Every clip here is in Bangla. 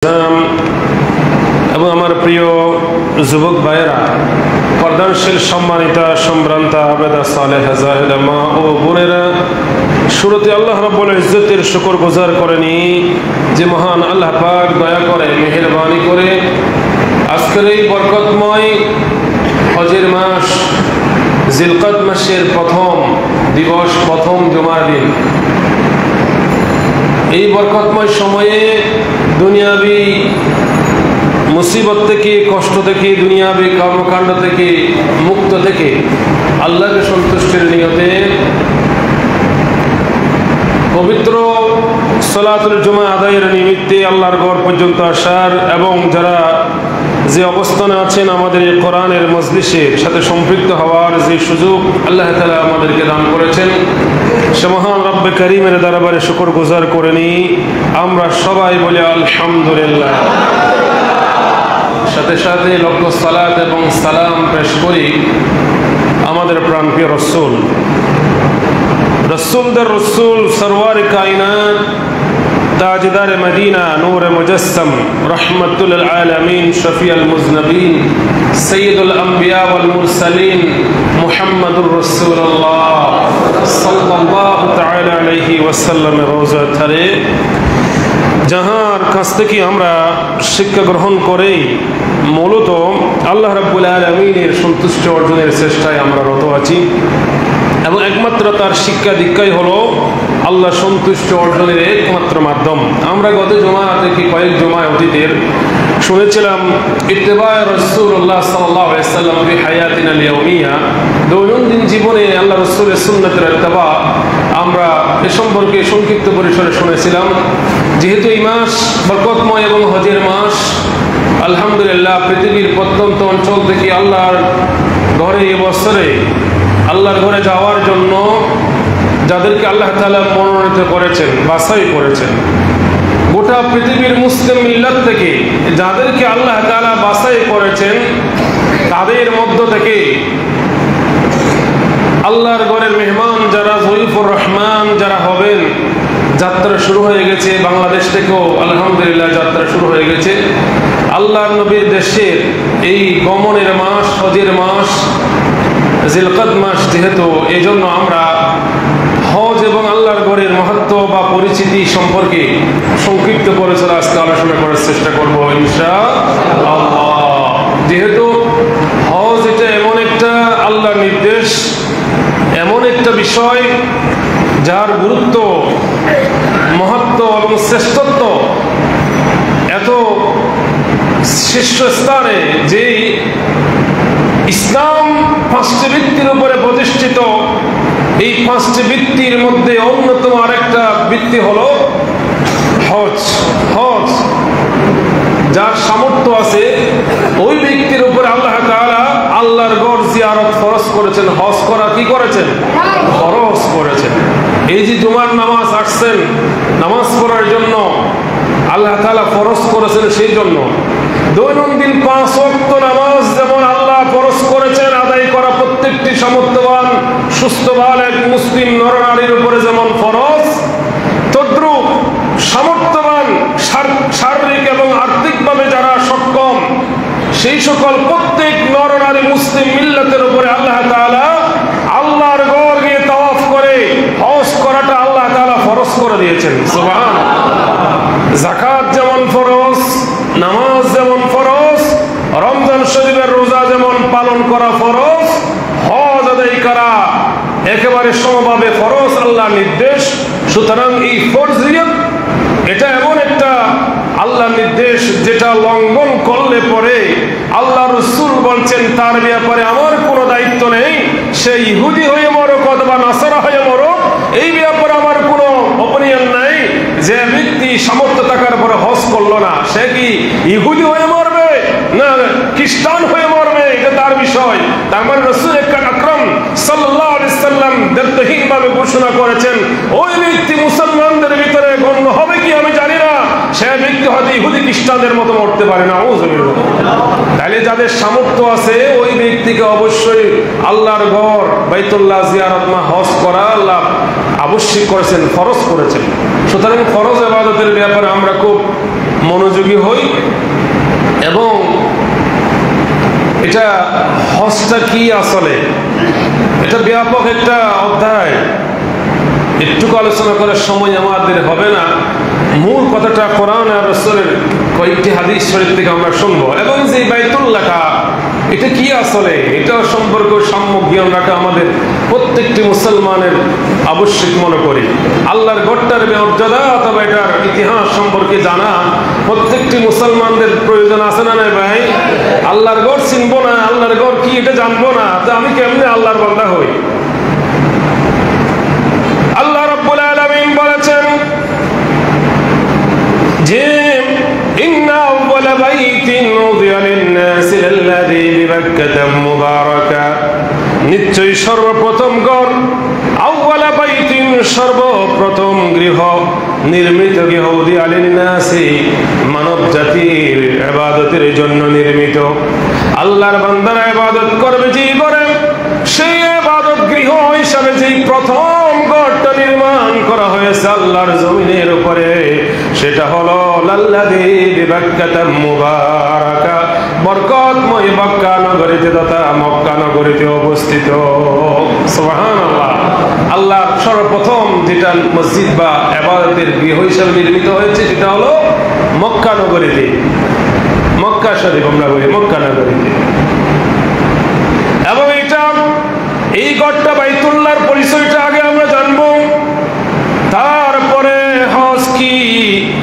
এবং আমার প্রিয় যুবক ভাইয়েরা, পর্দানশীল সম্মানিতা সম্ভ্রান্তা আবেদা সালেহা জাহেদা মা ও বোনেরা, শুরুতে আল্লাহ রাব্বুল ইজ্জতের শুকর গুজার করেনি যে মহান আল্লাহ পাক দয়া করে মেহেরবানি করে আজকের এই বরকতময় হজের মাস জিলকাদ মাসের প্রথম দিবস, প্রথম জুমার দিন, এই বরকতময় সময়ে দুনিয়াবি মুসিবত থেকে, কষ্ট থেকে, দুনিয়াবি কর্মকাণ্ড থেকে মুক্ত থেকে আল্লাহকে সন্তুষ্টির নিয়তে পবিত্র সালাতুল জুমা আদায়ের নিমিত্তে আল্লাহর ঘর পর্যন্ত আসার এবং যারা যে অবস্থানে আছেন আমাদের এই কোরআনের মজলিসের সাথে সম্পৃক্ত হওয়ার যে সুযোগ আল্লাহ তাআলা আমাদেরকে দান করেছেন, সে মহান রব্বে কারীমের দরবারে শুকর গুজার করে নিই। আমরা সবাই বলি আলহামদুলিল্লাহ। সাথে সাথে লক্ষ সালাত এবং সালাম পেশ করি আমাদের প্রাণপ্রিয় রসুল, রসুলদের রসুল, সরওয়ার কায়নাত, তাজদার মদিনা, নূর মুজাসসাম, রহমাতুল আলামিন, শফিউল মুজনবিন, সৈয়দুল আম্বিয়া ওয়াল মুরসালিন, মুহাম্মাদুর রাসূলুল্লাহ সাল্লাল্লাহু তাআলা আলাইহি ওয়াসাল্লামের রওজা ধারে, যাহার কাছ থেকে আমরা শিক্ষা গ্রহণ করে মূলত আল্লাহ রাব্বুল আলামিনের সন্তুষ্টি অর্জনের চেষ্টায় আমরা রত আছি এবং একমাত্র তার শিক্ষা দীক্ষাই হলো আল্লাহ সন্তুষ্টি অর্জনের একমাত্র মাধ্যম। আমরা গত জমা থেকে কয়েক জমায় অতীতের শুনেছিলাম ইত্তেবায়ে রাসূলুল্লাহ সাল্লাল্লাহু আলাইহি ওয়াসাল্লাম ফি হায়াতিনা আল-ইয়াউমিয়া, দৈনন্দিন জীবনে আল্লাহ রাসূলের সুন্নাতের ইত্তেবা। আমরা এ সম্পর্কে সংক্ষিপ্ত পরিসরে শুনেছিলাম। যেহেতু এই মাস বরকতময় এবং হজের মাস, আলহামদুলিল্লাহ পৃথিবীর প্রত্যন্ত অঞ্চল থেকে আল্লাহর ঘরে এ বছরে আল্লাহর ঘরে যাওয়ার জন্য যাদেরকে আল্লাহ তাআলা মনোনীত করেছেন, বাছাই করেছেন, গোটা পৃথিবীর মুসলিম মিল্লাত থেকে যাদেরকে আল্লাহ তাআলা বাছাই করেছেন, তাদের মধ্য থেকে আল্লাহর ঘরের মেহমান যারা, জয়ীফুর রহমান যারা হবেন, যাত্রা শুরু হয়ে গেছে। বাংলাদেশ থেকেও আলহামদুলিল্লাহ যাত্রা শুরু হয়ে গেছে। আল্লাহর নবীর দেশের এই গমনের মাস, হজের মাস, জিলকাদ মাস যেহেতু, এই জন্য আমরা হজ এবং আল্লাহর ঘরের মাহাত্ম্য বা পরিচিতি সম্পর্কে সংক্ষিপ্ত পরিসরে আজকে আলোচনা করার চেষ্টা করব ইনশাআল্লাহ। যেহেতু হজ এটা এমন একটা আল্লাহর নির্দেশ, এমন একটা বিষয় যার গুরুত্ব, মহত্ব এবং শ্রেষ্ঠত্ব এত শীর্ষস্থানে, যে ইসলাম পাঁচটি ভিত্তির উপরে প্রতিষ্ঠিত। এই পাঁচটি ভিত্তির মধ্যে অন্যতম আরেকটা ভিত্তি হলো হজ। হজ যার সামর্থ্য আছে ওই ব্যক্তির উপরে আল্লাহ তাআলা আল্লাহর ঘর জিয়ারত ফরজ করেছেন। হজ করা কি করেছেন? ফরজ করেছেন। এই যে জুমার নামাজ আসছেন নামাজ পড়ার জন্য, আল্লাহ তাআলা ফরজ করেছেন সেই জন্য। দৈনন্দিন 5 ওয়াক্ত নামাজ যেমন আল্লাহ ফরজ করেছেন আদায় করা প্রত্যেকটি সামর্থ্যবান সুস্থবান এক মুসলিম নরনারীর উপরে যেমন ফরজ, তদ্রূপ সামর্থ্যবান শারীরিক এবং আর্থিকভাবে যারা সক্ষম, সেই সকল প্রত্যেক নরনারী মুসলিম মিল্লাতের উপরে আল্লাহ তাআলা আল্লাহর ঘর গিয়ে তাওয়াফ করে হজ করাটা আল্লাহ তাআলা ফরজ করে দিয়েছেন। সুবহানাল্লাহ। যাকাত যেমন ফরজ, নামাজ যেমন ফরজ, রমজান শরীফের রোজা যেমন পালন করা ফরজ, হজ আদায় করা একেবারে সমভাবে ফরজ, আল্লাহর নির্দেশ। সুতরাং এই ফরজিয়ত এটা এমন একটা আল্লাহর নির্দেশ যেটা লঙ্ঘন করলে পরে আল্লাহ রাসূল বলছেন তার ব্যাপারে আমার কোনো দায়িত্ব নেই। সে ইহুদি হয়ে মরুক অথবা নাসারা হয়ে মরুক, এই ব্যাপারে আমার কোনো অপিনিয়ন নাই। যে ব্যক্তি সামর্থ্য থাকার পরে হজ করলো না, সে কি ইহুদি হয়ে মরবে না খ্রিস্টান হয়ে মরবে, এটা তার বিষয়। তার মানে রাসূল আকরাম সাল্লাল্লাহু আলাইহি ওয়াসাল্লাম দ্ব্যর্থহীনভাবে ঘোষণা করেছেন ওই ব্যক্তি মুসলমানদের ভিতরে গণ্য হবে কি আমি জানি না, সে ব্যক্তি হয়তো ইহুদি খ্রিস্টানদের মতো মরতে পারে না। তাহলে যাদের সামর্থ্য আছে ওই ব্যক্তিকে অবশ্যই আল্লাহর ঘর বাইতুল্লাহ জিয়ারত বা হজ করা আল্লাহ আবশ্যক করেছেন, ফরজ করেছেন। সুতরাং ফরজ ইবাদতের ব্যাপারে আমরা খুব মনোযোগী হই। এবং এটা হজটা কি আসলে, এটা ব্যাপক একটা অধ্যায়, একটুকু আলোচনা করার সময় আমাদের হবে না। মূল কথাটা কোরআন আর রাসূলের কয়েকটি হাদিস শরীফ থেকে আমরা শুনবো। এবং যে বাইতুল্লাহটা এটা কি আসলে, এটা সম্পর্কে সম্যক জ্ঞান রাখা আমাদের প্রত্যেকটি মুসলমানের আবশ্যক মনে করি। আল্লাহর ঘরটার মর্যাদা অথবা এটার ইতিহাস সম্পর্কে জানা প্রত্যেকটি মুসলমানদের প্রয়োজন আছে না নাই ভাই? আল্লাহর ঘর চিনবো না, আল্লাহর ঘর কি এটা জানবো না, তা আমি কেমনে আল্লাহর বান্দা হই? আল্লাহ রাব্বুল আলামিন বলেছেন যে ইন্না আউওয়ালা বাইতিন উযিয়া লিন-নাসি আল্লাযী বিবাক্কাতা মুবারাকা, নিশ্চয়ই সর্বপ্রথম ঘর, আউওয়ালা বাইতিন সর্বপ্রথম গৃহ, নির্মিত গৃহ, উযিয়া লিন-নাসি মানব জাতির ইবাদতের জন্য নির্মিত। আল্লাহর বান্দারা ইবাদত করবে যে করে, সেই ইবাদত গৃহ হিসাবে যেই প্রথম ঘরটা নির্মাণ করা হয়েছে আল্লাহর জমিনের উপরে, সেটা হলো লাল্লাযী বিবাক্কাতা মুবারাকা, বরকতময় মক্কা নগরীতে তথা মক্কা নগরীতে অবস্থিত। সুবহানাল্লাহ। আল্লাহ সর্বপ্রথম যেটা মসজিদ বা ইবাদতের গৃহ হিসাবে নির্মিত হয়েছে সেটা হলো মক্কা নগরীতে, মক্কা শরীফ আমরা বলি মক্কা নগরীতে। এবং এটা এই ঘরটা বাইতুল্লাহর পরিচয়টা আগে আমরা জানবো, তারপরে হজ কি,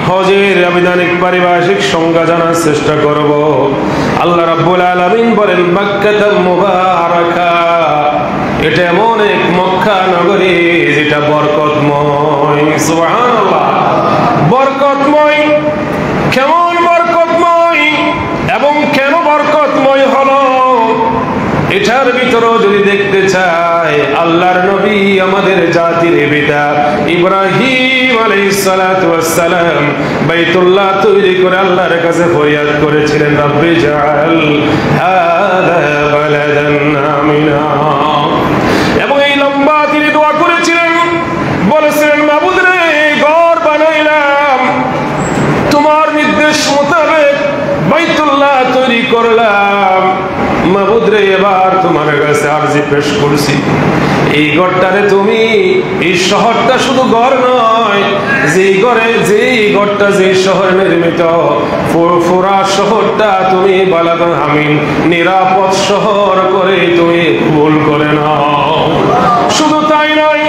হজের আবিধানিক পারিভাষিক সংজ্ঞা জানার চেষ্টা করব। আল্লাহ রাব্বুল আলামিন বলেন মক্কাতুল মুবারাকা, এটা এমন এক মক্কা নগরী যেটা বরকতময়। সুবহানাল্লাহ। বরকতময়, কেমন বরকতময় এবং কেন বরকতময় হলো এটার ভিতরে যদি দেখতে চাই, আল্লাহর নবী আমাদের জাতির পিতা ইব্রাহিম আলাইহিস সালাতু ওয়াস সালাম বাইতুল্লাহ তৈরি করে আল্লাহর কাছে ফরিয়াদ করেছিলেন, রব্বি জাআল হাযা বালাদান আমিনা। এবং এই লম্বা তিনি দোয়া করেছিলেন, বলেছিলেন মাবুদ রে, ঘর বানাইলাম তোমার নির্দেশ মোতাবেক, বাইতুল্লাহ তৈরি করলাম, মাবুদ রে এবার তোমার কাছে আরজি পেশ করছি, এই ঘরটারে তুমি, এই শহরটা শুধু ঘর নয়, যেই ঘরে যেই ঘরটা যেই শহরে নির্মিত, পুরা শহরটা তুমি বালাদান আমিন, নিরাপদ শহর করে তুমি কবুল করে নাও। শুধু তাই নয়,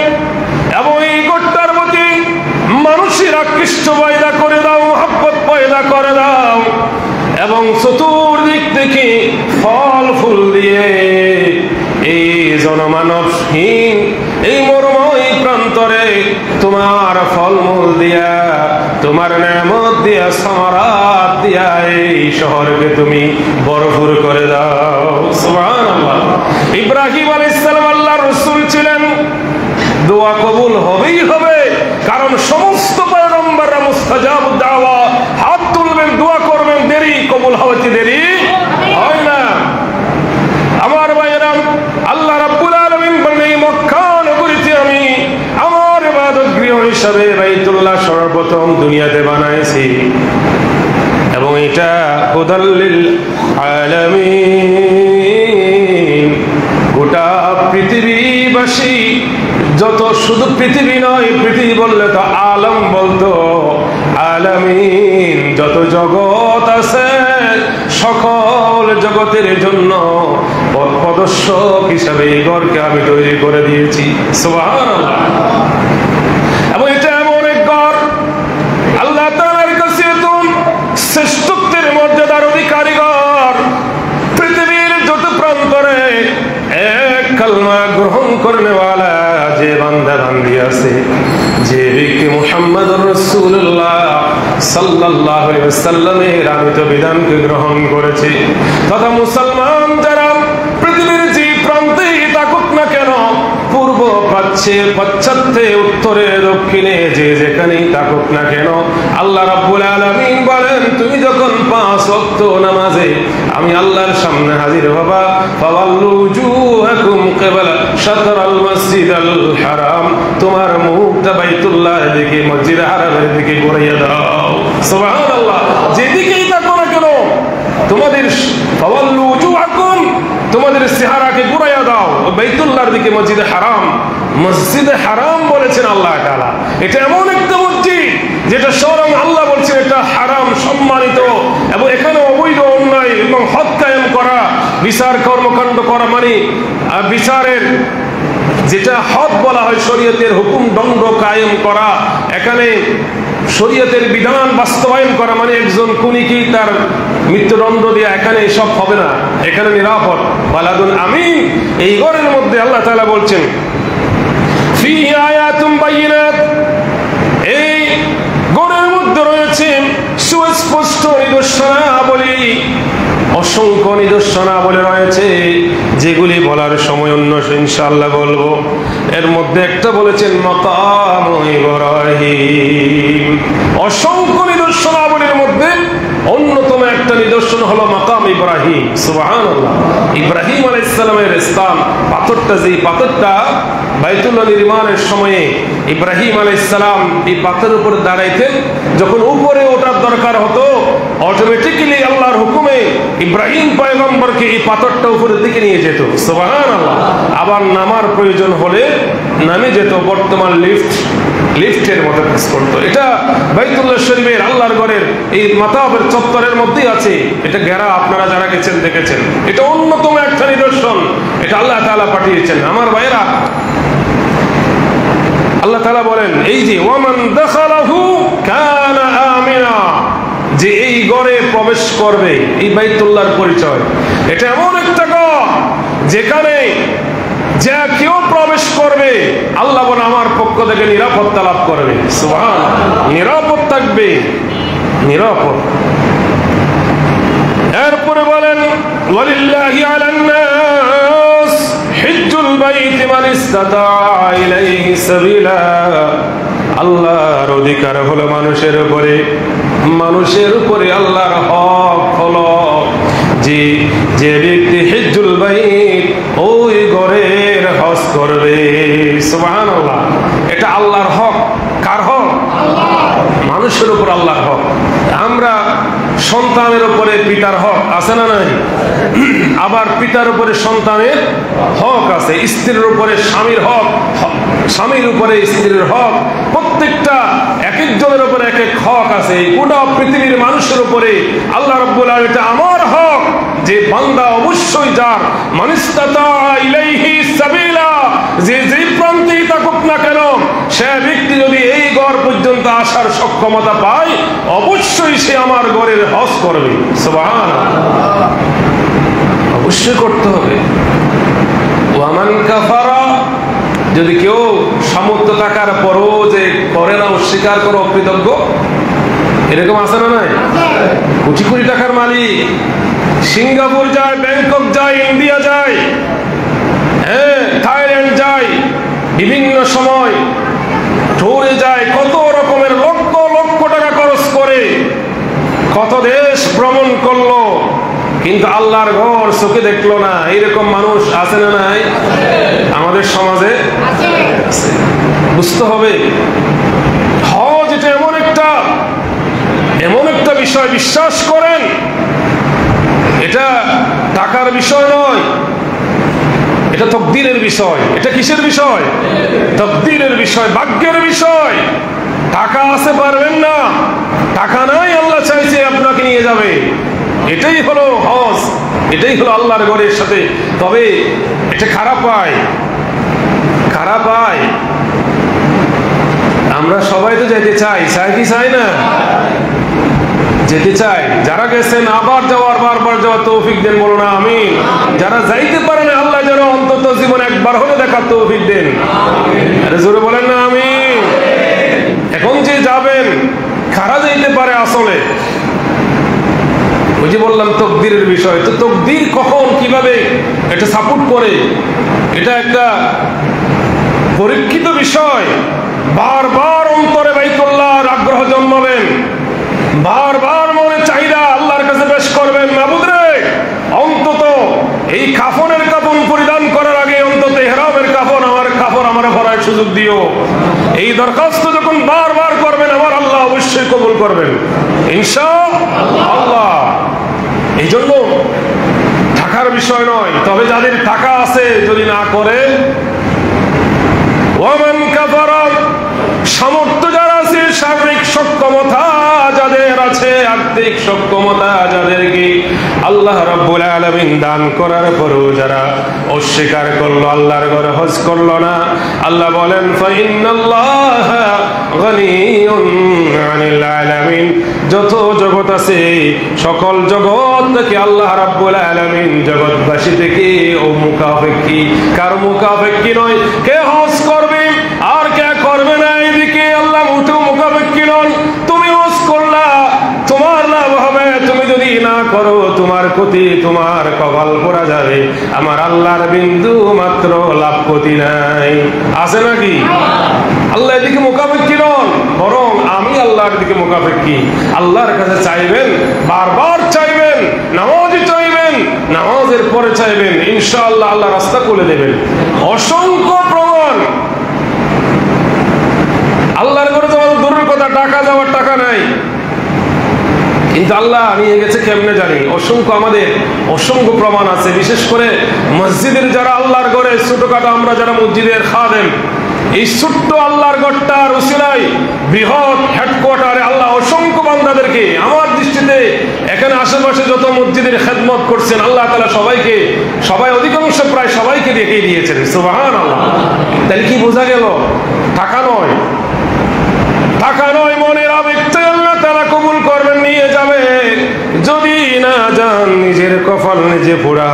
এবং এই ঘরটার প্রতি মানুষের আকৃষ্ট পয়দা করে দাও, মহব্বত পয়দা করে দাও, এবং চতুর্দিক থেকে ফল ফুল দিয়ে এই জনমানবহীন এই মরুময় প্রান্তরে তোমার ফলমূল দিয়া, তোমার নেয়ামত দিয়া, সামারাত দিয়া এই শহরকে তুমি ভরপুর করে দাও। সুবহানাল্লাহ। ইব্রাহিম আলাইহিস সালাম আল্লাহর রাসূল ছিলেন, দোয়া কবুল হবেই হবে, কারণ সমস্ত পয়গম্বররা মুস্তাজাবুদ দাওয়া, হাত তুলবেন, দোয়া করবেন, দেরি কবুল হওয়াতে দেরি হয় না। আমার ভাইয়েরা, আল্লাহ রাব্বুল আলামিন বলেন এই মক্কা নগরীতে আমি আমার ইবাদত গৃহ হিসাবে বাইতুল্লাহ সর্বপ্রথম দুনিয়াতে বানাইছি, এবং এটা হুদাল লিল আলামিন, গোটা পৃথিবীবাসী, যত শুধু পৃথিবী নয়, পৃথিবী বললে তো আলম বলতো, আলামিন যত জগৎ আছে সকল জগতের জন্য পথপ্রদর্শক হিসাবে এই ঘরকে আমি তৈরি করে দিয়েছি। সুবহানাল্লাহ। এবং এটা এমন এক ঘর, আল্লাহ তাআলার কাছে তো শ্রেষ্ঠত্বের মর্যাদার অধিকারী ঘর, পৃথিবীর যত প্রান্তরে এক কালমা গ্রহণ করনেওয়ালা যে বান্দা বান্দি আছে, যে ব্যক্তি মুহাম্মদুর রাসূলুল্লাহ সাল্লাল্লাহু আলাইহি ওয়াসাল্লামের আমিত বিধানকে গ্রহণ করেছে, তথা মুসলমান যারা পৃথিবীর যে প্রান্তেই থাকুক না কেন, পূর্ব প্রাচ্য পশ্চাতে উত্তরে দক্ষিণে যে যেখানেই থাকুক না কেন, আল্লাহ রাব্বুল আলামিন বলেন তুমি যখন 5 ওয়াক্ত নামাজে আমি আল্লাহর সামনে হাজির হবা, ফাওয়াল্লু উজুহাকুম কিবলা শাতরাল মসজিদাল হারাম, তোমার মুখটা বাইতুল্লাহর দিকে, মসজিদে হারামের দিকে ঘুরিয়ে দাও। সুবহানাল্লাহ। যেদিকেই থাকো না কেন তোমাদের ফাওয়াল্লু উজুহাকুম, তোমাদের চেহারাকে ঘুরাইয়া দাও বাইতুল্লাহর দিকে, মসজিদে হারাম। মসজিদে হারাম বলেছেন আল্লাহ তাআলা। এটা এমন একটা মসজিদ যেটা স্বয়ং আল্লাহ বলছেন এটা হারাম, সম্মানিত, এবং এখানে অবৈধ অন্যায় এবং হক কায়েম করা, বিচার কর্মকাণ্ড করা মানে বিচারের যেটা হক বলা হয়, শরীয়তের হুকুম দণ্ড কায়েম করা, এখানে শরীয়তের বিধান বাস্তবায়ন করা মানে একজন খুনিকে তার মৃত্যুদণ্ড দেয়া, এখানে এসব হবে না, এখানে নিরাপদ। বালাদুন আমিন। এই ঘরের মধ্যে আল্লাহ তাআলা বলছেন ফিহি আয়াতুম বাইয়িনাত, এই ঘরের মধ্যে রয়েছে সুস্পষ্ট নিদর্শনাবলী, অসংখ্য নিদর্শনাবলী রয়েছে যেগুলি বলার সময় অন্য ইনশাআল্লাহ বলবো। এর মধ্যে একটা বলেছেন মাকাম ইব্রাহিম। অসংখ্য নিদর্শনাবলীর মধ্যে অন্যতম একটা নিদর্শন হলো মাকাম ইব্রাহিম। সুবহানাল্লাহ। ইব্রাহিম আলাইহিস সালামের স্থান, পাথরটা, যে পাথরটা বাইতুল্লাহ নির্মাণের সময়ে ইব্রাহিম আলাইহিস সালাম এই পাথরের উপর দাঁড়াইতেন, যখন উপরে ওঠার দরকার হতো অটোমেটিক্যালি আল্লাহর হুকুমে ইব্রাহিম পয়গম্বরকে এই পাথরটা উপরের দিকে নিয়ে যেত। সুবহানাল্লাহ। আবার নামার প্রয়োজন হলে নামে যেত, বর্তমান লিফটের মতো কাজ করতো। এটা বাইতুল্লাহ শরীফের আল্লাহর ঘরের এই মাতাবের চত্বরের মধ্যেই আছে। এটা ঘেরা, আপনারা যারা গেছেন দেখেছেন। এটা অন্যতম একটা নিদর্শন, এটা আল্লাহ তাআলা পাঠিয়েছেন। আমার ভাইরা, আল্লাহ তাআলা বলেন এই যে ওয়ামান দাখালাহু কানা আমিনা, যে এই ঘরে প্রবেশ করবে, এই বাইতুল্লাহর পরিচয়। এটা এমন একটা ঘর যেখানে যে কেউ প্রবেশ করবে আল্লাহ বলে আমার পক্ষ থেকে নিরাপত্তা লাভ করবে। সুবহানাল্লাহ। নিরাপদ থাকবে, নিরাপদ। এরপরে বলেন ওয়ালিল্লাহি আলান নাস হিজ্জুল বাইতি মান ইসতাতা ইলাইহি সাবিলা, আল্লাহর অধিকার হলো মানুষের উপরে, মানুষের উপরে আল্লাহর হক হলো যে যে ব্যক্তি হিজ্জুল বাইত, ওই ঘরের হজ করবে। সুবহানাল্লাহ। এটা আল্লাহর হক। কার হক? মানুষের উপর আল্লাহর হক। আমরা সন্তানের উপরে পিতার হক আছে না নাই? আবার পিতার উপরে সন্তানের হক আছে, স্ত্রীর উপরে স্বামীর হক, স্বামীর উপরে স্ত্রীর হক, প্রত্যেকটা এক একজনের উপরে এক এক হক আছে। গোটা পৃথিবীর মানুষের উপরে আল্লাহ রাব্বুল আলামিন, এটা আমার হক যে বান্দা অবশ্যই যার মানিস্তাতা ইলাইহি সাবিলা, যে যেই প্রান্তেই থাকুক না কেন সে ব্যক্তি যদি এই ঘর পর্যন্ত আসার সক্ষমতা পায় অবশ্যই সে আমার ঘরের হজ করবে। সুবহানাল্লাহ। অবশ্যই করতে হবে। ওয়ামান কাফারা, যদি কেউ সামর্থ্য থাকার পরও যে করে না, অস্বীকার করে, অকৃতজ্ঞ, এরকম আছে না নাই? কোটি কোটি টাকার মালিক, সিঙ্গাপুর যায়, ব্যাংকক যায়, ইন্ডিয়া যায়, হ্যাঁ থাইল্যান্ড যায়, বিভিন্ন সময় ট্যুরে যায়, কত রকমের লক্ষ লক্ষ টাকা খরচ করে কত দেশ ভ্রমণ করলো, কিন্তু আল্লাহর ঘর চোখে দেখলো না। এইরকম মানুষ আছে না নাই? আমাদের সমাজে আছে। বুঝতে হবে হজ এটা এমন একটা বিষয়, বিশ্বাস করেন এটা টাকার বিষয় নয়, এটা তাকদীরের বিষয়। এটা কিসের বিষয়? তাকদীরের বিষয়, ভাগ্যের বিষয়। টাকা আছে পারবেন না, টাকা নাই, আল্লাহ চাইছে আপনাকে নিয়ে যাবে। এটাই হলো হজ, এটাই হলো আল্লাহর ঘরের সাথে। তবে এটা খারাপ হয়, খারাপ হয়। আমরা সবাই তো যেতে চাই, চাই কি চাই না? যেতে চাই। যারা গেছেন আবার যাওয়ার, বারবার যাওয়ার তৌফিক দেন, বলো না আমিন। যারা যাইতে পারেন আল্লাহ যেন অন্তত জীবনে একবার হলে দেখার তৌফিক দেন। আরে জোরে বলেন না আমিন। এখন যে যাবেন কারা যাইতে পারে আসলে? ওই যে বললাম তাকদীরের বিষয়। তো তাকদীর কখন কিভাবে এটা সাপোর্ট করে, এটা একটা পরীক্ষিত বিষয়। বারবার অন্তরে বাইতুল্লাহর আগ্রহ জন্মাবেন, বারবার মনে চাহিদা আল্লাহর কাছে পেশ করবেন, মাবুদ রে অন্তত এই কাফনের কাপন পরিধান করার আগে অন্তত ইহরামের কাপড় আমার পরার সুযোগ দিও। এই দরখাস্ত যখন বারবার করবেন আমার আল্লাহ অবশ্যই কবুল করবেন ইনশাআল্লাহ। এই জন্য টাকার বিষয় নয়, তবে যাদের টাকা আছে যদি না করে, ওয়ামান কাফারা সামর্থ্য যারা আছে, শারীরিক সক্ষমতা যাদের আছে, আর্থিক সক্ষমতা যাদেরকে আল্লাহ রাব্বুল আলামিন দান করার পরেও যারা অস্বীকার করলো, আল্লাহর ঘরে হজ করলো না, আল্লাহ বলেন ফাইন্নাল্লাহা গানিয়ুন আনিল আলামিন। যত জগৎ আছে সকল জগৎ থেকে আল্লাহ রাব্বুল আলামিন জগৎবাসী থেকে ও মুকাফেক্ষী, কার মুকাফেক্ষী নয়। কে হজ করবে আর কে করবে না এদিকে আল্লাহ মুঠেও মুখাপেক্ষী নন। তুমি হজ করলা তোমার লাভ হবে, তুমি যদি না করো তোমার ক্ষতি, তোমার কপাল পোড়া যাবে। আমার আল্লাহর বিন্দু মাত্র লাভ ক্ষতি নাই, আছে নাকি? আল্লাহ এদিকে মুখাপেক্ষী নন, বরং আমি আল্লাহর দিকে মুখাপেক্ষী। আল্লাহর কাছে চাইবেন, বারবার চাইবেন, নামাজই চাইবেন, নামাজের পরে চাইবেন, ইনশাআল্লাহ আল্লাহ রাস্তা খুলে দেবেন। অসংখ্য প্রমাণ। আল্লাহর ঘরে যাওয়ার দূরের কথা, টাকা যাওয়ার টাকা নাই, কিন্তু আল্লাহ নিয়ে গেছে কেমনে জানি। অসংখ্য প্রমাণ আছে। বিশেষ করে মসজিদের যারা আল্লাহর ঘরে ছোটখাটো, আমরা যারা মসজিদের খাদেম, এই ছোট্ট আল্লাহর ঘরটার উসিলায় বৃহৎ হেডকোয়ার্টারে আল্লাহ অসংখ্য বান্দাদেরকে, আমার দৃষ্টিতে এখানে আশেপাশে যত মসজিদের খেদমত করছেন আল্লাহ তাআলা সবাই অধিকাংশ প্রায় সবাইকে দেখিয়ে দিয়েছেন। সুবহানাল্লাহ। তাহলে কি বোঝা গেল? টাকা নয় মনের আবেগটা আল্লাহ তাআলা কবুল করবেন, নিয়ে যাবে। যদি না যান নিজের কপাল নিজে পোড়া,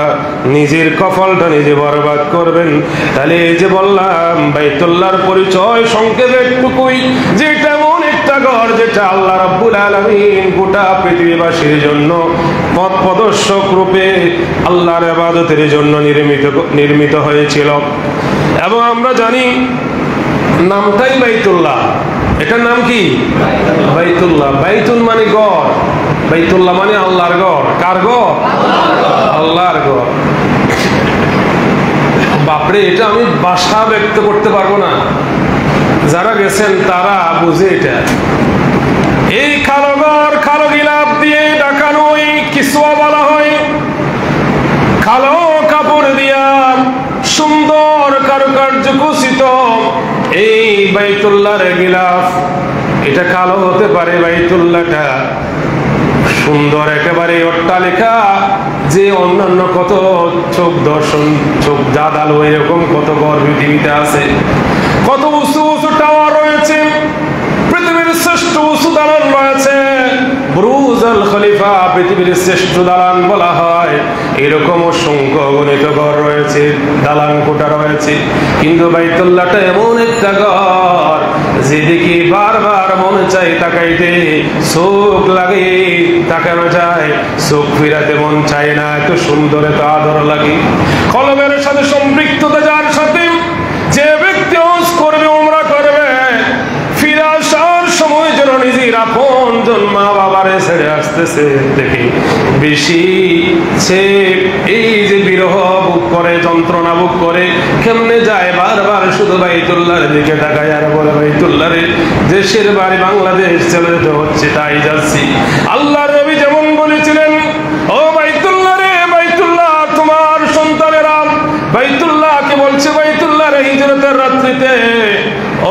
নিজের কপালটা নিজে বরবাদ করবেন। তাহলে এই যে বললাম বাইতুল্লাহর পরিচয় সংক্ষেপে একটুকুই, যেটা এমন একটা ঘর যেটা আল্লাহ রাব্বুল আলামিন গোটা পৃথিবীবাসীর জন্য পথ প্রদর্শক রূপে আল্লাহর ইবাদতের জন্য নির্মিত হয়েছিল। এবং আমরা জানি নামটাই বাইতুল্লাহ। এটার নাম কি? বাইতুল্লাহ। বাইতুল মানে ঘর, বাইতুল্লাহ মানে আল্লাহর ঘর। কার ঘর? আল্লাহর ঘর। বাপরে, এটা আমি ভাষা ব্যক্ত করতে পারবো না, যারা গেছেন তারা বুঝে এটা। এই কালো ঘর, কালো গিলাপ দিয়ে ঢাকানো ওই কিসওয়া বলা হয়, কালো কাপড় দিয়া সুন্দর কারুকার্য খচিত এই বাইতুল্লাহর গিলাফ। এটা কালো হতে পারে, বাইতুল্লাহটা সুন্দর একেবারে অট্টালিকা, যে অন্যান্য কত চোখ দর্শন, চোখ জাদালো এরকম কত ঘর পৃথিবীতে আছে, কত উঁচু উঁচু টাওয়ার রয়েছে, পৃথিবীর শ্রেষ্ঠ উঁচু দালান রয়েছে, বুরুজ আল খলিফা পৃথিবীর শ্রেষ্ঠ দালান বলা হয়। এরকম অসংখ্য গণিত ঘর রয়েছে, দালান কোঠা রয়েছে, কিন্তু বাইতুল্লাহটা এমন একটা ঘর যেদিকে বারবার মনে চাই তাকাইতে, চোখ লাগে তাকানো যায়, চোখ ফিরাতে মন চায় না, এত সুন্দর, এত আদর লাগে। কলবের সাথে সম্পৃক্ততা যার সাথে, যে ব্যক্তি হজ করবে, উমরা করবে, ফিরে আসার সময় যেন নিজের আপনজন মা বাবারে ছেড়ে আসতেছে দেখে বেশি সে এই যে বিরহ বুক করে, যন্ত্রণা বুক করে, কেমনে যায় বারবার শুধু বাইতুল্লাহর দিকে তাকায় আর বলে বাইতুল্লাহরে, দেশের বাড়ি বাংলাদেশ চলে যেতে হচ্ছে তাই যাচ্ছি। আল্লাহর নবী যেমন বলেছিলেন, ও বাইতুল্লাহ রে, বাইতুল্লাহ তোমার সন্তানেরা বাইতুল্লাহকে বলছে, বাইতুল্লাহর হিজরতের রাত্রিতে,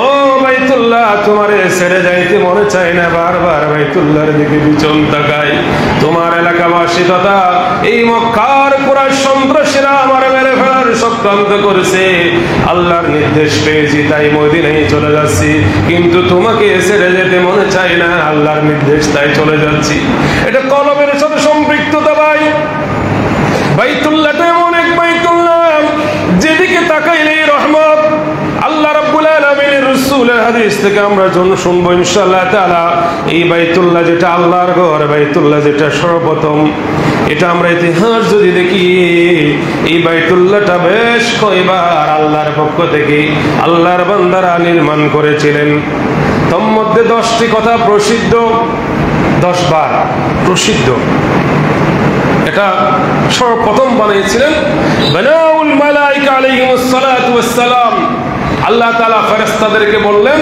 ও বাইতুল্লাহ তোমারে ছেড়ে যাইতে মনে চায় না, বারবার বাইতুল্লাহর দিকে পিছন তাকাই। তোমার এলাকাবাসী তথা এই মক্কার কুরাইশ সন্ত্রাসীরা আমার মেরে ফেলার চক্রান্ত করেছে, আল্লাহর নির্দেশ পেয়েছি তাই মদিনায় চলে যাচ্ছি, কিন্তু তোমাকে ছেড়ে যেতে মনে চায় না, আল্লাহর নির্দেশ তাই চলে যাচ্ছি। এটা কলবের সাথে সম্পৃক্ততা। ভাই বাইতুল্লাহটা এমন এক বাইতুল্লাহ যেদিকে তাকাইলেই রহমত, আল্লাহ রাব্বুল আলামিনের রাসূলের হাদিস থেকে আমরা শুনবো ইনশাআল্লাহ তাআলা। এই বাইতুল্লাহ যেটা আল্লাহর ঘর, বাইতুল্লাহ যেটা সর্বপ্রথম, এটা আমরা ইতিহাস যদি দেখি, এই বাইতুল্লাহটা বেশ কয়বার আল্লাহর পক্ষ থেকে আল্লাহর বান্দারা নির্মাণ করেছিলেন। তোর মধ্যে 10টি কথা প্রসিদ্ধ, 10 বার প্রসিদ্ধ। এটা সর্বপ্রথম বানিয়েছিলেন বানাউল মালাইকা আলাইহিমুস সালাতু ওয়াস সালাম। আল্লাহ তাআলা ফেরেশতাদেরকে বললেন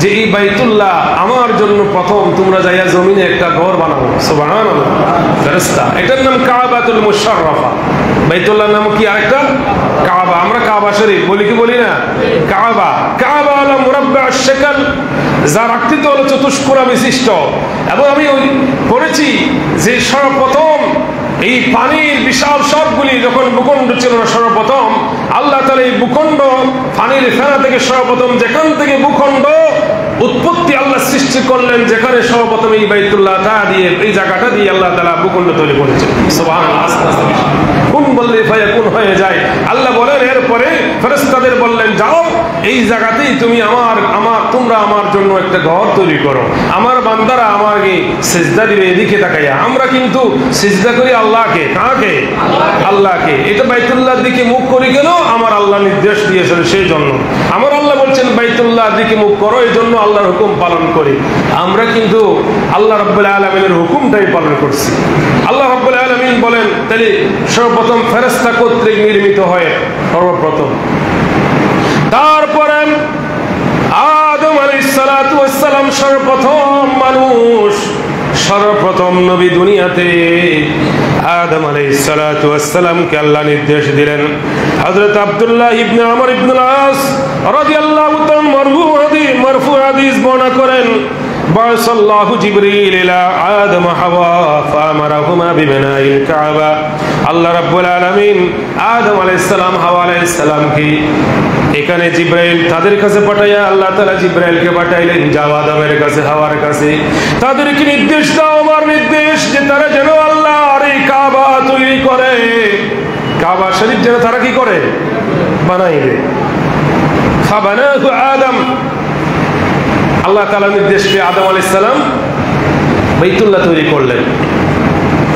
যে এই বাইতুল্লাহ আমার জন্য প্রথম, তোমরা যাইয়া জমিনে একটা ঘর বানাও। সুবহানাল্লাহ। ফেরেশতা, এটার নাম কাবাতুল মুশাররাফা। বাইতুল্লাহর নাম কি আরেকটা? কাবা। আমরা কাবা শরীফ বলি কি বলি না? কাবা। কাবা হলো মুরাব্বা শাকল, যার আকৃতি হলো চতুষ্কোণা বিশিষ্ট। এবং আমি পড়েছি যে সর্বপ্রথম এই পানির বিশাল সবগুলি যখন ভূখণ্ড ছিল না, সর্বপ্রথম আল্লাহ তাআলা এই ভূখণ্ড পানির ফেনা থেকে সর্বপ্রথম যেখান থেকে ভূখণ্ড উৎপত্তি আল্লাহ সৃষ্টি করলেন, যেখানে সর্বপ্রথম এই বাইতুল্লাহটা দিয়ে, এই জায়গাটা দিয়ে আল্লাহ তাআলা ভূখণ্ড তৈরি করেছেন। সুবহানাল্লাহ। কোন বললে ফায়াকুন হয়ে যায়। আল্লাহ বলেন, এরপরে ফেরেশতাদের বললেন, যাও এই জায়গাতেই তুমি তোমরা আমার জন্য একটা ঘর তৈরি করো। আমার বান্দারা আমাকে সিজদা দিবে এদিকে তাকাইয়া। আমরা কিন্তু সিজদা করি আল্লাহকে। কাকে? আল্লাহকে। এটা বাইতুল্লাহর দিকে মুখ করি কেন? আমার আল্লাহ নির্দেশ দিয়েছেন সেই জন্য। আমার আল্লাহ বলছেন বাইতুল্লাহর দিকে মুখ করো, এই জন্য আল্লাহর হুকুম পালন করি। আমরা কিন্তু আল্লাহ রাব্বুল আলামিনের হুকুমটাই পালন করছি। আল্লাহ রাব্বুল আলামিন বলেন, তাহলে সর্বপ্রথম ফেরেশতা কর্তৃক নির্মিত হয় সর্বপ্রথম। তারপরে আদম আলাইহিস সালাতু ওয়াস সালাম সর্বপ্রথম মানুষ, সর্বপ্রথম নবী দুনিয়াতে। আদম আলাইহিস সালাতু ওয়াস সালামকে আল্লাহ নির্দেশ দিলেন। হযরত আব্দুল্লাহ ইবনে আমর ইবনে আস রাদিয়াল্লাহু তাআলা মারফু হাদিস বর্ণনা করেন, বাসাল্লাহু জিবরিল ইলা আদম হাওয়া ফামারাহুমা বিবনাইল কাবা। আল্লাহ রাব্বুল আলামিন আদম আলাইহিস সালাম, হাওয়া আলাইহিস সালামকে এখানে জিবরাইল তাদের কাছে পাঠাইয়া আল্লাহ তাআলা জিবরাইলকে পাঠাইলেন, যাও আদমের কাছে, হাওয়ার কাছে, তাদেরকে নির্দেশ দাও, আমার নির্দেশ, যে তারা যেন আল্লাহর এই কাবা তৈরি করে। কাবা শরীফ যেন তারা কি করে? বানাইবে। ফাবানাহু আদম। আল্লাহ তাআলা নির্দেশ পেয়ে আদম আলাইহিস সালাম বাইতুল্লাহ তৈরি করলেন,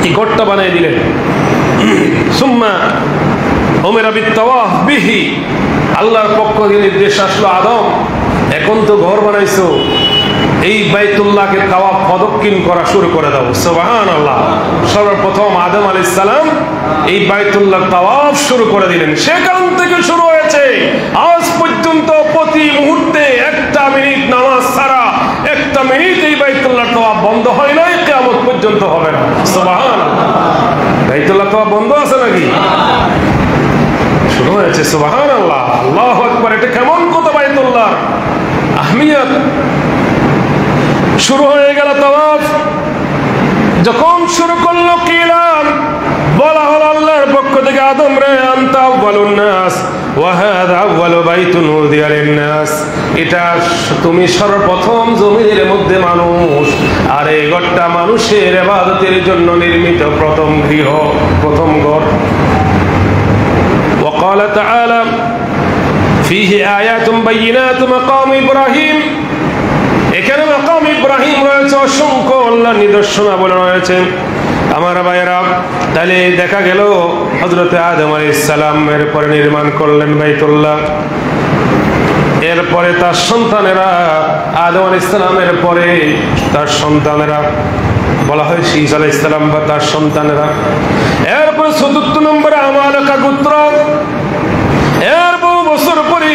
এই ঘরটা বানিয়ে দিলেন। সুম্মা উমিরা বিত-তাওয়াফ বিহি। আল্লাহর পক্ষ থেকে নির্দেশ আসলো, আদম এখন তো ঘর বানাইছো, এই বাইতুল্লাহকে তাওয়াফ প্রদক্ষিণ করা শুরু করে দাও। সুবহানাল্লাহ। সর্বপ্রথম আদম আলাইহিস সালাম এই বাইতুল্লাহ তাওয়াফ শুরু করে দিলেন। সেখান থেকে শুরু হয়েছে আজ পর্যন্ত প্রতি মুহূর্তে একটা মিনিট নামাজ ছাড়া, একটা মিনিট এই বাইতুল্লাহ তাওয়াফ বন্ধ হয় নাই, কিয়ামত পর্যন্ত হবে না। সুবহানাল্লাহ। বাইতুল্লাহ তাওয়াফ বন্ধ আছে নাকি? শুরু হয়েছে। সুবহানাল্লাহ, আল্লাহু আকবার। এটা কেমন কথা? বাইতুল্লাহ আহমিয়ত। শুরু হয়ে গেল তাওয়াফ। যখন শুরু করলো, কিলাম বলা হলো আল্লাহর পক্ষ থেকে, আদম রে, আনতা আউয়ালুন নাস ওয়া হাযা আউয়ালু বাইতুন উযিয়া লিন-নাস। এটা তুমি সর্বপ্রথম জমিনের মধ্যে মানুষ, আর এই ঘরটা মানুষের ইবাদতের জন্য নির্মিত প্রথম গৃহ, প্রথম ঘর। وقال تعالى فيه آيات بينات مقام إبراهيم। এখানে মাকাম ইব্রাহিম রয়েছে, অসংখ্য আল্লাহ নিদর্শনাবলী রয়েছে। আমার ভাইয়েরা, তাহলে দেখা গেল হযরত আদম আলাইহিস সালামের পরে নির্মাণ করলেন বাইতুল্লাহ। এরপরে তার সন্তানেরা, আদম আলাইহিস সালামের পরে তার সন্তানেরা, বলা হয় শীস আলাইহিস সালাম বা তার সন্তানেরা। এরপরে চতুর্থ নম্বরে আমালকা গোত্র। এর বহু বছর পরে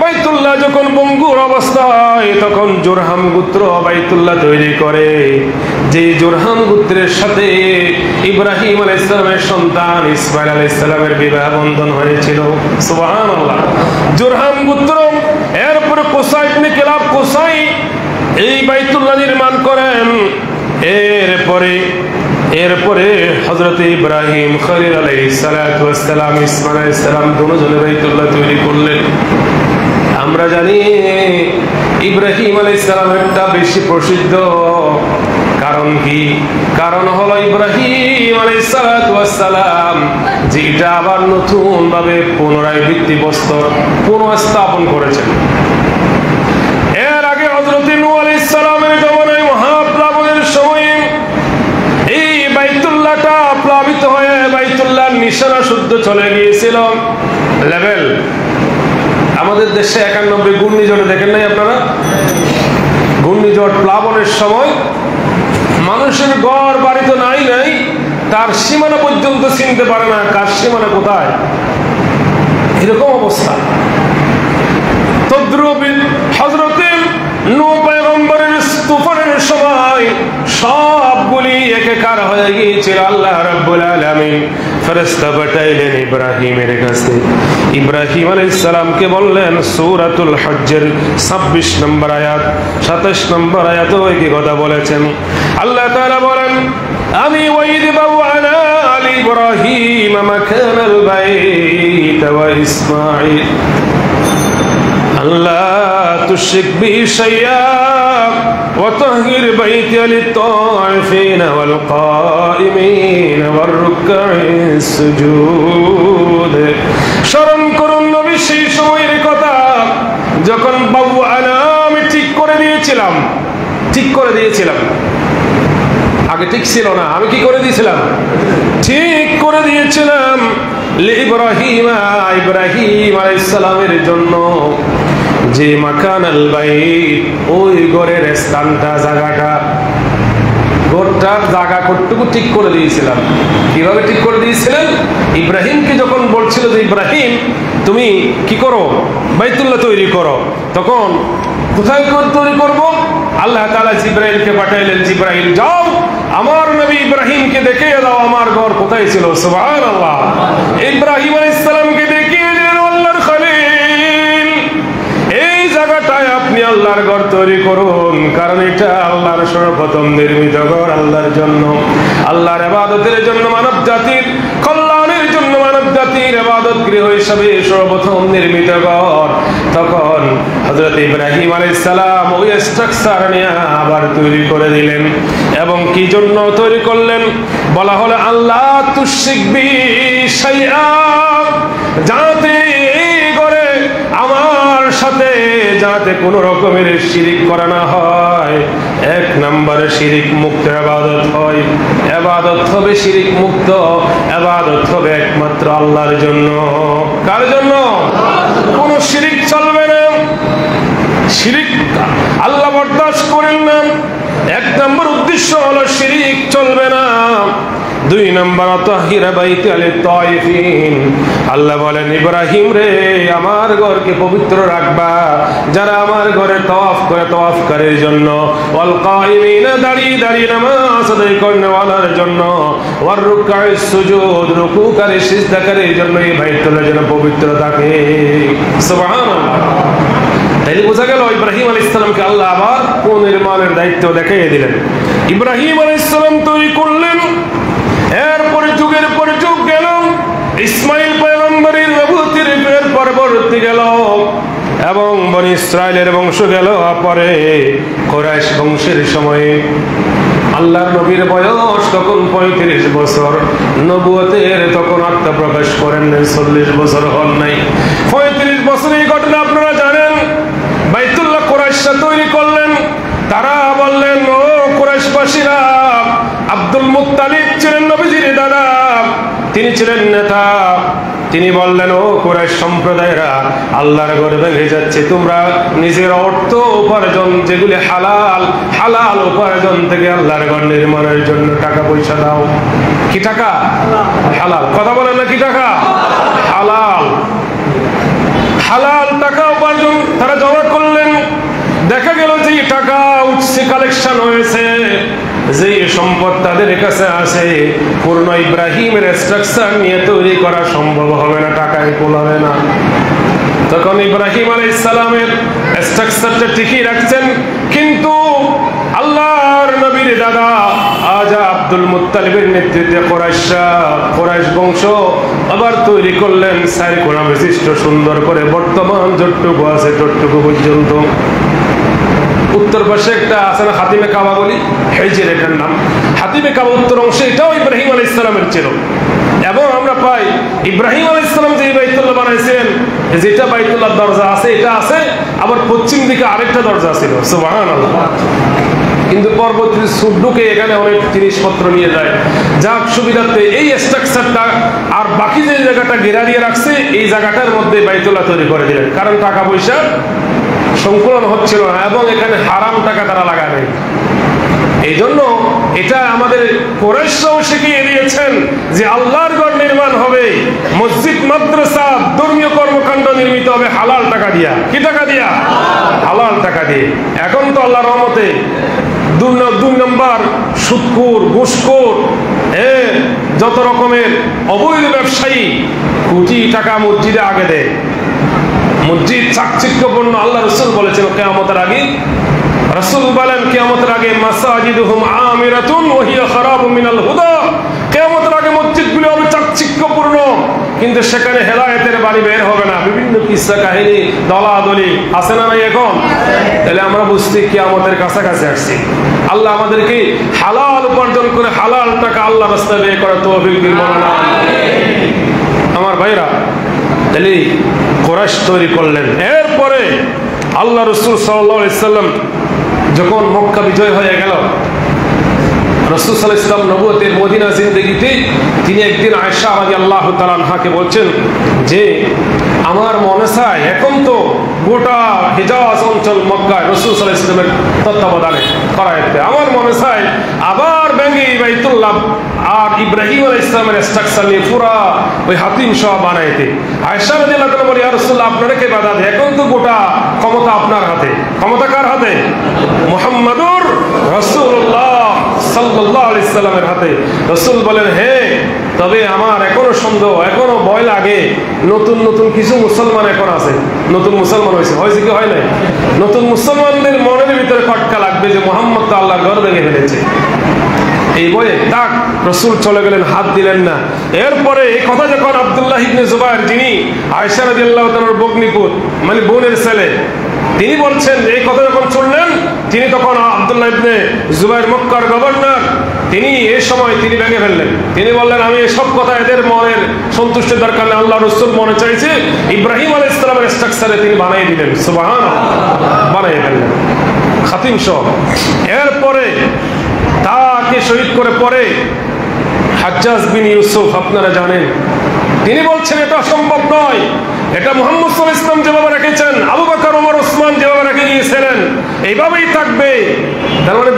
বাইতুল্লাহ যখন বঙ্গুর অবস্থায়, তখন জুরহাম গোত্র বাইতুল্লাহ তৈরি করে। যে জুরহাম গোত্রের সাথে ইব্রাহিম আলাইহিস সালামের সন্তান ইসমাঈল আলাইহিস সালামের বিবাহ বন্ধন হয়েছিল। সুবহানাল্লাহ। জুরহাম গোত্র। এরপরে কুসাই ইবনে কিলাব, কুসাই এই বাইতুল্লাহ নির্মাণ করেন। এরপরে হযরত ইব্রাহিম খলিল আলাইহিস সালাতু ওয়াস সালাম, ইসমাঈল আলাইহিস সালাম দুজনে বাইতুল্লাহ তৈরি করলেন। আমরা জানি ইব্রাহিম আলাইহিস সালামেরটা বেশি প্রসিদ্ধ। কারণ কি? কারণ হলো ইব্রাহিম আলাইহিস সালাতু ওয়াস সালাম যেটা আবার নতুন ভাবে পুনরায় ভিত্তিপ্রস্তর পুনঃস্থাপন করেছেন। পাল্লাটা প্লাবিত হয়ে বাইতুল্লাহর নিশানা শুদ্ধ চলে গিয়েছিল। লেভেল আমাদের দেশে 91 ঘূর্ণিঝড়ে দেখেন নাই আপনারা? ঘূর্ণিঝড় প্লাবনের সময় মানুষের গড় বাড়ি তো নাই, তার সীমানা পর্যন্ত চিনতে পারে না কার সীমানা কোথায়, এরকম অবস্থা। তদ্রুপ হযরতে নূহ পয়গম্বরের তুফানের সময় সবগুলি একাকার হয়ে গিয়েছিল। আল্লাহ রাব্বুল আলামিন ফেরেশতা পাঠাইলেন ইব্রাহিমের কাছে। ইব্রাহিম আলাইহিস সালামকে বললেন, সূরাতুল হজ্জের 26 নম্বর আয়াত 27 নম্বর আয়াতে ওই কি কথা বলেছেন। আল্লাহ তাআলা বলেন, আমি ওয়াইদ বাওয়ানা আলী ইব্রাহিম মাকানাল বাইত ওয়া ইসমাঈল আল্লাহ তুশরিক বিহি শাইআ ওয়া তাহহির বাইতি লিত-তাওয়াফিন ওয়াল কাইমিন ওয়ার রুকআইস সুজুদ। স্মরণ করুন নবী সেই সময়ের কথা যখন বাওয়ানা আমি ঠিক করে দিয়েছিলাম। আগে ঠিক ছিল না, আমি কি করে দিয়েছিলাম? ঠিক করে দিয়েছিলাম। ইব্রাহিম আলাইহিস সালামের জন্য যে মাকানাল বাইত, ওই ঘরের স্থানটা, জায়গাটা, ঘরটার জায়গা কতটুকু ঠিক করে দিয়েছিলাম। কিভাবে ঠিক করে দিয়েছিলেন? ইব্রাহিমকে যখন বলছিল যে ইব্রাহিম তুমি কি করো, বাইতুল্লাহ তৈরি করো, তখন কোথায় তৈরি করব? আল্লাহ তাআলা জিবরাইলকে পাঠাইলেন, জিবরাইল যাও আমার নবী ইব্রাহিমকে দেখিয়ে দাও আমার ঘর কোথায় ছিল। সুবহানাল্লাহ। ইব্রাহিম আলাইহিস সালামকে দেখিয়ে দিলেন আল্লাহর খলিল, এই জায়গাটায় আপনি আল্লাহর ঘর তৈরি করুন, কারণ এটা আল্লাহর সর্বপ্রথম নির্মিত ঘর, আল্লাহর জন্য, আল্লাহর ইবাদতের জন্য, মানব জাতির কল্যাণের জন্য, মানব জাতির ইবাদত গৃহ হিসেবে সর্বপ্রথম নির্মিত ঘর। তখন হযরত ইব্রাহিম আলাইহিস সালাম ওই স্ট্রাকচার নিয়ে আবার তৈরি করে দিলেন। এবং কি জন্য তৈরি করলেন? বলা হলো আল্লাহ তুশরিক বিহি শাইআ, যাতে এই ঘরে আমার সাথে যাতে কোনো রকমের শিরিক করা না হয়। এক নম্বরে শিরিক মুক্ত ইবাদত হয়, ইবাদত হবে শিরিক মুক্ত, ইবাদত হবে একমাত্র আল্লাহর জন্য। কার জন্য? কোনো শিরিক চলবে না, শিরিক আল্লাহ বরদাস্ত করেন না। এক নম্বর উদ্দেশ্য হলো শিরিক চলবে না। দুই নম্বর তাহিরা বাইতি লিত-তাওয়াফিন, আল্লাহ বলেন ইব্রাহিম রে আমার ঘরকে পবিত্র রাখবা, যারা আমার ঘরে তাওয়াফ করে তাওয়াফকারীর জন্য, ওয়াল কাইমিন দাঁড়িয়ে নামাজ আদায় করেনওয়ালার জন্য, ওয়ার রুকআইস সুজুদ রুকুকারী সিজদাকারীর জন্য এই বাইতুল্লাহ যেন পবিত্র থাকে। সুবহানাল্লাহ। তাইলে বোঝা গেল ইব্রাহিম আলাইহিস সালামকে আল্লাহ আবার পুনর্নির্মাণের দায়িত্ব দেখিয়ে দিলেন। ইব্রাহিম আলাইহিস সালাম তৈরি করলেন, এরপরে যুগের পর যুগ গেল, ইসমাইল পয়গম্বরের নবুয়তের পরবর্তী গেল এবং বনি ইসরাইলের বংশ গেল। পরে কুরাইশ বংশের সময়ে আল্লাহর নবীর বয়স তখন 35 বছর, নবুয়তের তখন আত্মপ্রকাশ করেন 40 বছর হন নাই। 35 বছরের ঘটনা আপনারা জানেন। বাইতুল্লাহ কুরাইশরা তৈরি করলেন। তারা বললেন, ও কুরাইশবাসীরা, আব্দুল মুত্তালিব ছিলেন নবীজির দাদা, তিনি ছিলেন নেতা। তিনি বললেন, ও কুরাইশ সম্প্রদায়রা, আল্লাহর ঘর ভেঙে যাচ্ছে, তোমরা নিজের অর্থ উপার্জন যেগুলি হালাল উপার্জন থেকে আল্লাহর ঘর নির্মাণের জন্য টাকা পয়সা দাও। কি টাকা? হালাল। কথা বলেন না, কি টাকা? হালাল টাকা উপার্জন তারা জমা করলেন। দেখা গেল যে টাকা উঠছে, কালেকশন হয়েছে, যে সম্পদ তাদের কাছে আছে, পূর্ণ ইব্রাহিমের স্ট্রাকচার নিয়ে তৈরি করা সম্ভব হবে না, টাকায় কুলাবে না। তখন ইব্রাহিম আলাইহিস সালামের স্ট্রাকচারটা ঠিকই রাখছেন, কিন্তু আল্লাহর নবীর দাদা আজ আব্দুল মুত্তালিবের নেতৃত্বে কুরাইশ বংশ আবার তৈরি করলেন 4 কোণা বিশিষ্ট সুন্দর করে, বর্তমান যতটুকু আছে ততটুকু পর্যন্ত। উত্তর পাশে একটা আছে না হাতিমে কাবা বলি, হেজের এটার নাম হাতিমে কাবা, উত্তর অংশে এটাও ইব্রাহিম আলাইহিস সালামের ছিল। এবং আমরা পাই ইব্রাহিম আলাইহিস সালাম যে বাইতুল্লাহ বানাইছেন, যেটা বাইতুল্লাহ দরজা আছে এটা আছে, আবার পশ্চিম দিকে আরেকটা দরজা ছিল। সুবহানাল্লাহ। কিন্তু পরবর্তীতে সুদ ঢুকে এখানে অনেক জিনিসপত্র নিয়ে যায়। যার সুবিধার্থে এই স্ট্রাকচারটা আর বাকি যে জায়গাটা ঘেরা দিয়ে রাখছে এই জায়গাটার মধ্যে বাইতুল্লাহ তৈরি করে দিলেন, কারণ টাকা পয়সা সংকুলন হচ্ছিল না এবং এখানে হারাম টাকা তারা লাগায় নাই। এই জন্য এটা আমাদের কুরাইশরাও শিখিয়ে দিয়েছেন যে আল্লাহর ঘর নির্মাণ হবে, মসজিদ মাদ্রাসা ধর্মীয় কর্মকাণ্ড নির্মিত হবে হালাল টাকা দিয়া। কি টাকা দিয়া? হালাল টাকা দিয়ে। এখন তো আল্লাহর রহমতে দুই নম্বর সুদখোর, ঘুষখোর, যত রকমের অবৈধ ব্যবসায়ী কোটি টাকা মসজিদে আগে দেয়। মসজিদ চাকচিক্যপূর্ণ। আল্লাহ রাসূল বলেছেন কিয়ামতের আগে, রাসূল বলেন কিয়ামতের আগে মাসাজিদুহুম আমিরাতুন ওয়া হিয়া খারাবুম মিনাল হুদা, কিয়ামতের আগে মসজিদগুলো হবে চাকচিক্যপূর্ণ কিন্তু সেখানে হেদায়েতের বাণী বের হবে না। বিভিন্ন কিসসা কাহিনী, দলাদলি আছে না নাই এখন? তাহলে আমরা বুঝতে কিয়ামতের কাছাকাছি আসছি। আল্লাহ আমাদেরকে হালাল উপার্জন করে হালাল টাকা আল্লাহর রাস্তায় ব্যয় করার তৌফিক দিন। আমার ভাইরা, তাহলে কুরাইশ তৈরি করলেন। এরপরে আল্লাহ রাসূল সাল্লাল্লাহু আলাইহি সাল্লাম যখন মক্কা বিজয় হয়ে গেল, রাসূল সাল্লাল্লাহু আলাইহি সাল্লাম নবুয়তের মদিনা জিন্দেগিতে তিনি একদিন আয়েশা রাদিয়াল্লাহু তাআলা আনহাকে বলছেন যে আমার মনে চায় এখন তো গোটা হিজাজ অঞ্চল মক্কায় রাসূল সাল্লাল্লাহু আলাইহি সাল্লামের তত্ত্বাবধানে করাইতে, আমার মনে চায় আবার ভেঙে বাইতুল্লাহ আর ইব্রাহিম আলাইহিস সালামের স্ট্রাকচার নিয়ে পুরা ওই হাতিম সহ বানাইতে। আয়েশা রাদিয়াল্লাহু তাআলা বলে, ইয়া রাসূলুল্লাহ আপনারা কে বাধা দেয়? এখন তো গোটা ক্ষমতা আপনার হাতে। ক্ষমতা কার হাতে? মুহাম্মাদুর রাসূলুল্লাহ সাল্লাল্লাহু আলাইহি সাল্লামের হাতে। রাসূল বলেন, হ্যাঁ, তবে আমার এখনো সন্দেহ, এখনো ভয় লাগে। নতুন নতুন কিছু মুসলমান এখন আছে, নতুন মুসলমান হয়েছে কি হয় নাই? নতুন মুসলমানদের মনের ভিতরে খটকা লাগবে যে মুহাম্মদ তো আল্লাহর ঘর ভেঙে ফেলেছে। এই বয়ে তাক রাসূল চলে গেলেন, হাত দিলেন না। এরপরে এই কথা যখন আব্দুল্লাহ ইবনে জুবায়ের, যিনি আয়েশা রাদিয়াল্লাহু তাআলার ভগ্নিপুত মানে বোনের ছেলে, তিনি বলছেন, এই কথা যখন শুনলেন তিনি তখন আব্দুল্লাহ ইবনে জুবায়ের মক্কার গভর্নর, তিনি এই সময় তিনি ভেঙে ফেললেন। তিনি বললেন, আমি এসব কথা এদের মনের সন্তুষ্টির দরকার নেই, আল্লাহ রাসূল মনে চাইছে ইব্রাহিম আলাইহিস সালামের স্ট্রাকচারে তিনি বানিয়ে দিলেন। সুবহানাল্লাহ, বানিয়ে ফেললেন খাতিম সহ। এরপরে তাকে শহীদ করে পরে হাজ্জাজ বিন ইউসুফ, আপনারা জানেন, তিনি বলছেন এটা সম্ভব নয়, এটা মুহাম্মদ সাল্লাল্লাহু আলাইহি ওয়াসাল্লাম যেভাবে রেখেছেন, আবু বকর, ওমর, ওসমান যেভাবে রেখে গিয়েছিলেন এইভাবেই থাকবে। তার মানে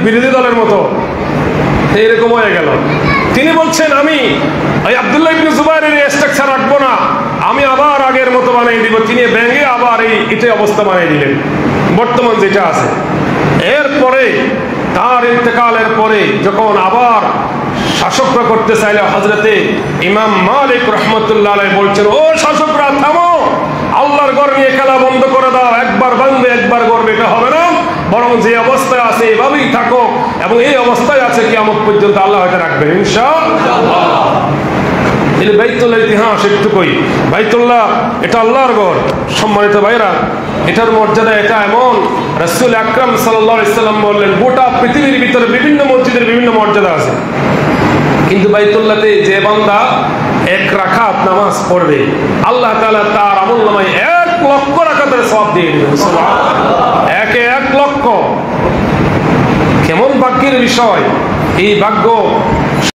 বিরোধী দলের মতো এইরকম হয়ে গেল। তিনি বলছেন, আমি ওই আব্দুল্লাহ ইবনে জুবায়েরের স্ট্রাকচার রাখবো না, আমি আবার আগের মতো বানিয়ে দিব। তিনি ভেঙে আবার এটাই অবস্থা বানিয়ে দিলেন বর্তমান যেটা আছে। এরপরে তার ইন্তেকালের পরে যখন আবার শাসকরা করতে চাইলে হযরতে ইমাম মালিক রাহমাতুল্লাহ আলাইহি বলছেন, ও শাসকরা থামো, আল্লাহর ঘর নিয়ে খেলা বন্ধ করে দাও। একবার ভাঙবে একবার গড়বে, এটা হবে না, বরং যে অবস্থায় আছে এভাবেই থাকো এবং এই অবস্থায় আছে কিয়ামত পর্যন্ত আল্লাহ হয়তো রাখবেন ইনশাআল্লাহ। এই বাইতুল্লাহ ইতিহাস একটু কই। বাইতুল্লাহ এটা আল্লাহর ঘর। সম্মানিত ভাইরা, এটার মর্যাদা এটা এমন, রাসূল আকরাম সাল্লাল্লাহু আলাইহি সাল্লাম বললেন গোটা পৃথিবীর ভিতরে বিভিন্ন মসজিদের বিভিন্ন মর্যাদা আছে, কিন্তু বাইতুল্লাহতে যে বান্দা এক রাকাত নামাজ পড়বে আল্লাহ তাআলা তার আমলনামায় 1 লক্ষ রাকাতের সওয়াব দিয়ে দিবেন। সুবহানাল্লাহ, 1 লক্ষ। কেমন ভাগ্যের বিষয়! এই ভাগ্য